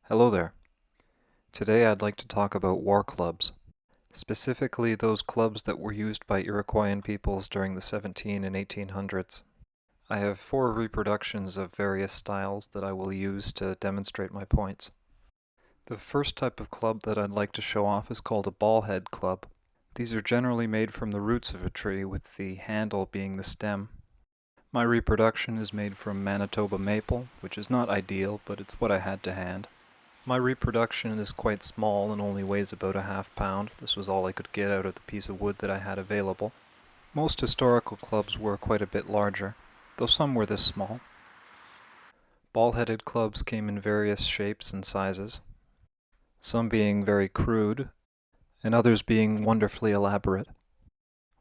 Hello there. Today I'd like to talk about war clubs, specifically those clubs that were used by Iroquoian peoples during the 17 and 1800s. I have 4 reproductions of various styles that I will use to demonstrate my points. The first type of club that I'd like to show off is called a Ballhead club. These are generally made from the roots of a tree, with the handle being the stem. My reproduction is made from Manitoba maple, which is not ideal, but it's what I had to hand. My reproduction is quite small and only weighs about a half-pound. This was all I could get out of the piece of wood that I had available. Most historical clubs were quite a bit larger, though some were this small. Ball-headed clubs came in various shapes and sizes, some being very crude, and others being wonderfully elaborate.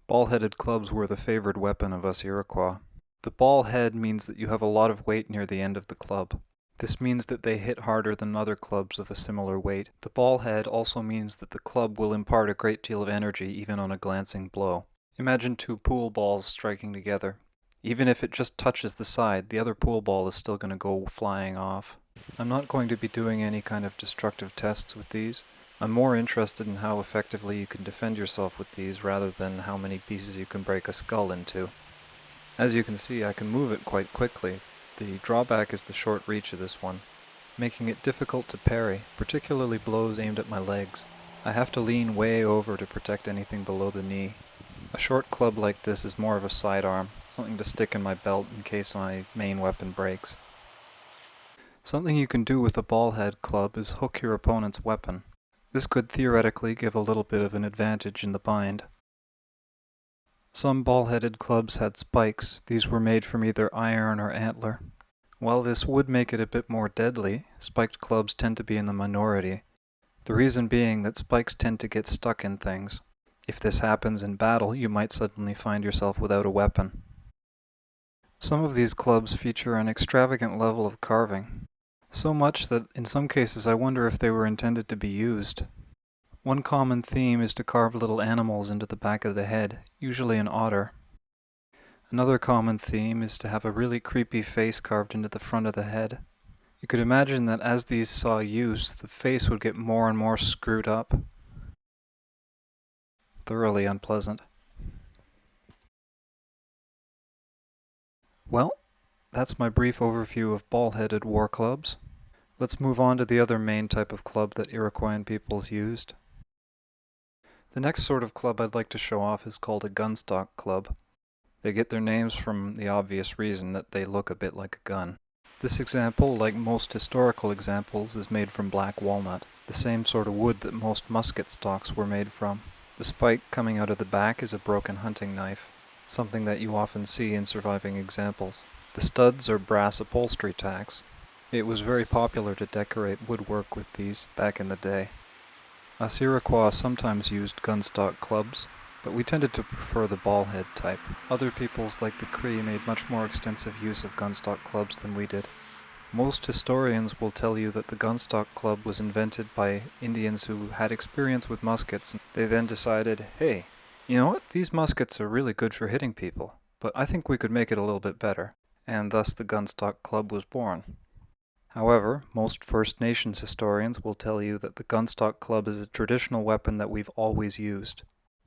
Ball-headed clubs were the favored weapon of us Iroquois. The ball head means that you have a lot of weight near the end of the club. This means that they hit harder than other clubs of a similar weight. The ball head also means that the club will impart a great deal of energy even on a glancing blow. Imagine 2 pool balls striking together. Even if it just touches the side, the other pool ball is still going to go flying off. I'm not going to be doing any kind of destructive tests with these. I'm more interested in how effectively you can defend yourself with these rather than how many pieces you can break a skull into. As you can see, I can move it quite quickly. The drawback is the short reach of this one, making it difficult to parry, particularly blows aimed at my legs. I have to lean way over to protect anything below the knee. A short club like this is more of a sidearm, something to stick in my belt in case my main weapon breaks. Something you can do with a ball-head club is hook your opponent's weapon. This could theoretically give a little bit of an advantage in the bind. Some ball-headed clubs had spikes. These were made from either iron or antler. While this would make it a bit more deadly, spiked clubs tend to be in the minority. The reason being that spikes tend to get stuck in things. If this happens in battle, you might suddenly find yourself without a weapon. Some of these clubs feature an extravagant level of carving, so much that in some cases I wonder if they were intended to be used. One common theme is to carve little animals into the back of the head, usually an otter. Another common theme is to have a really creepy face carved into the front of the head. You could imagine that as these saw use, the face would get more and more screwed up. Thoroughly unpleasant. Well, that's my brief overview of ball-headed war clubs. Let's move on to the other main type of club that Iroquoian peoples used. The next sort of club I'd like to show off is called a Gunstock Club. They get their names from the obvious reason that they look a bit like a gun. This example, like most historical examples, is made from black walnut, the same sort of wood that most musket stocks were made from. The spike coming out of the back is a broken hunting knife, something that you often see in surviving examples. The studs are brass upholstery tacks. It was very popular to decorate woodwork with these back in the day. Us Iroquois sometimes used gunstock clubs, but we tended to prefer the ball-head type. Other peoples like the Cree made much more extensive use of gunstock clubs than we did. Most historians will tell you that the gunstock club was invented by Indians who had experience with muskets. They then decided, hey, you know what, these muskets are really good for hitting people, but I think we could make it a little bit better, and thus the gunstock club was born. However, most First Nations historians will tell you that the gunstock club is a traditional weapon that we've always used.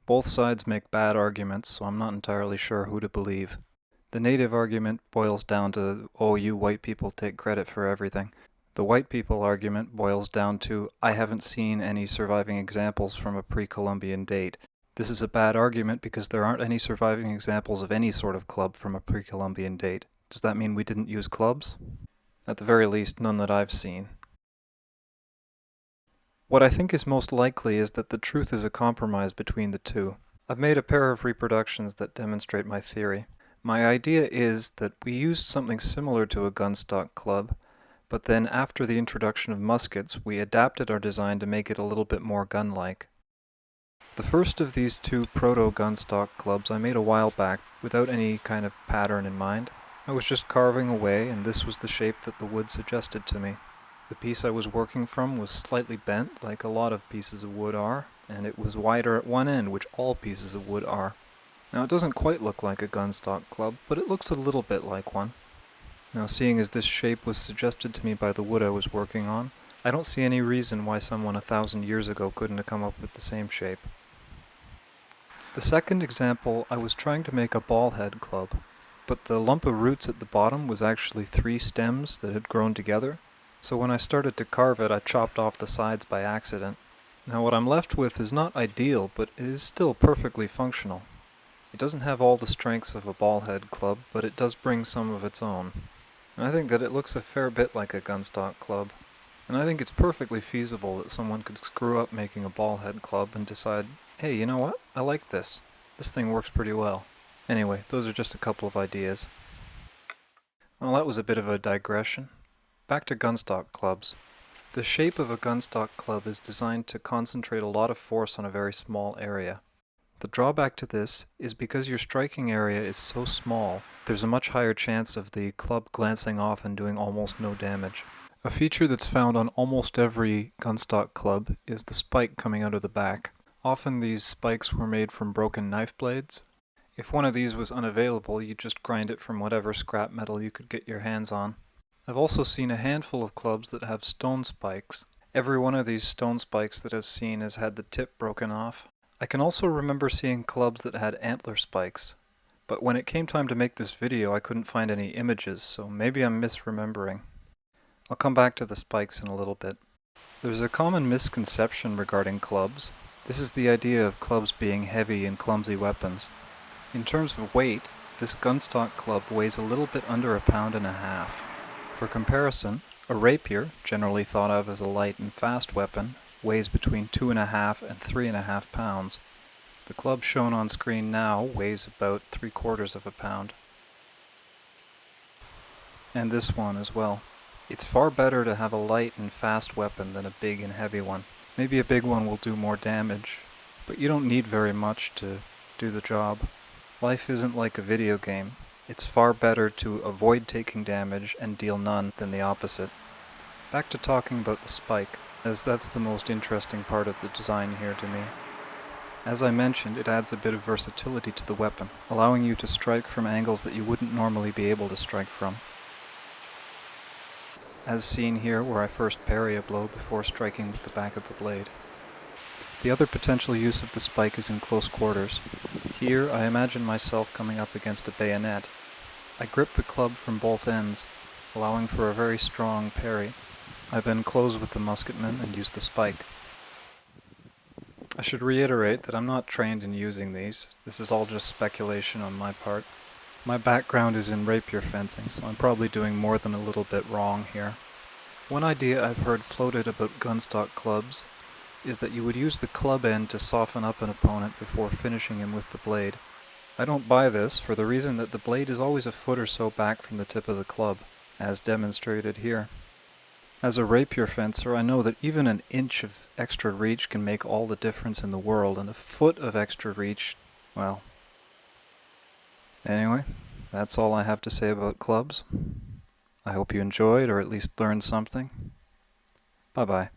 Both sides make bad arguments, so I'm not entirely sure who to believe. The native argument boils down to, oh, you white people take credit for everything. The white people argument boils down to, I haven't seen any surviving examples from a pre-Columbian date. This is a bad argument because there aren't any surviving examples of any sort of club from a pre-Columbian date. Does that mean we didn't use clubs? At the very least, none that I've seen. What I think is most likely is that the truth is a compromise between the two. I've made a pair of reproductions that demonstrate my theory. My idea is that we used something similar to a gunstock club, but then after the introduction of muskets, we adapted our design to make it a little bit more gun-like. The first of these 2 proto-gunstock clubs I made a while back without any kind of pattern in mind. I was just carving away, and this was the shape that the wood suggested to me. The piece I was working from was slightly bent, like a lot of pieces of wood are, and it was wider at one end, which all pieces of wood are. Now it doesn't quite look like a gunstock club, but it looks a little bit like one. Now seeing as this shape was suggested to me by the wood I was working on, I don't see any reason why someone 1,000 years ago couldn't have come up with the same shape. The second example, I was trying to make a ballhead club, but the lump of roots at the bottom was actually 3 stems that had grown together, so when I started to carve it, I chopped off the sides by accident. Now what I'm left with is not ideal, but it is still perfectly functional. It doesn't have all the strengths of a ballhead club, but it does bring some of its own. And I think that it looks a fair bit like a gunstock club. And I think it's perfectly feasible that someone could screw up making a ballhead club and decide, hey, you know what? I like this. This thing works pretty well. Anyway, those are just a couple of ideas. Well, that was a bit of a digression. Back to gunstock clubs. The shape of a gunstock club is designed to concentrate a lot of force on a very small area. The drawback to this is because your striking area is so small, there's a much higher chance of the club glancing off and doing almost no damage. A feature that's found on almost every gunstock club is the spike coming out of the back. Often these spikes were made from broken knife blades. If one of these was unavailable, you'd just grind it from whatever scrap metal you could get your hands on. I've also seen a handful of clubs that have stone spikes. Every one of these stone spikes that I've seen has had the tip broken off. I can also remember seeing clubs that had antler spikes, but when it came time to make this video I couldn't find any images, so maybe I'm misremembering. I'll come back to the spikes in a little bit. There's a common misconception regarding clubs. This is the idea of clubs being heavy and clumsy weapons. In terms of weight, this gunstock club weighs a little bit under 1.5 pounds. For comparison, a rapier, generally thought of as a light and fast weapon, weighs between 2.5 and 3.5 pounds. The club shown on screen now weighs about 3/4 pound. And this one as well. It's far better to have a light and fast weapon than a big and heavy one. Maybe a big one will do more damage, but you don't need very much to do the job. Life isn't like a video game. It's far better to avoid taking damage and deal none than the opposite. Back to talking about the spike, as that's the most interesting part of the design here to me. As I mentioned, it adds a bit of versatility to the weapon, allowing you to strike from angles that you wouldn't normally be able to strike from. As seen here where I first parry a blow before striking with the back of the blade. The other potential use of the spike is in close quarters. Here I imagine myself coming up against a bayonet. I grip the club from both ends, allowing for a very strong parry. I then close with the musketman and use the spike. I should reiterate that I'm not trained in using these. This is all just speculation on my part. My background is in rapier fencing, so I'm probably doing more than a little bit wrong here. One idea I've heard floated about gunstock clubs is that you would use the club end to soften up an opponent before finishing him with the blade. I don't buy this for the reason that the blade is always a foot or so back from the tip of the club, as demonstrated here. As a rapier fencer, I know that even an inch of extra reach can make all the difference in the world, and a foot of extra reach, well. Anyway, that's all I have to say about clubs. I hope you enjoyed, or at least learned something. Bye-bye.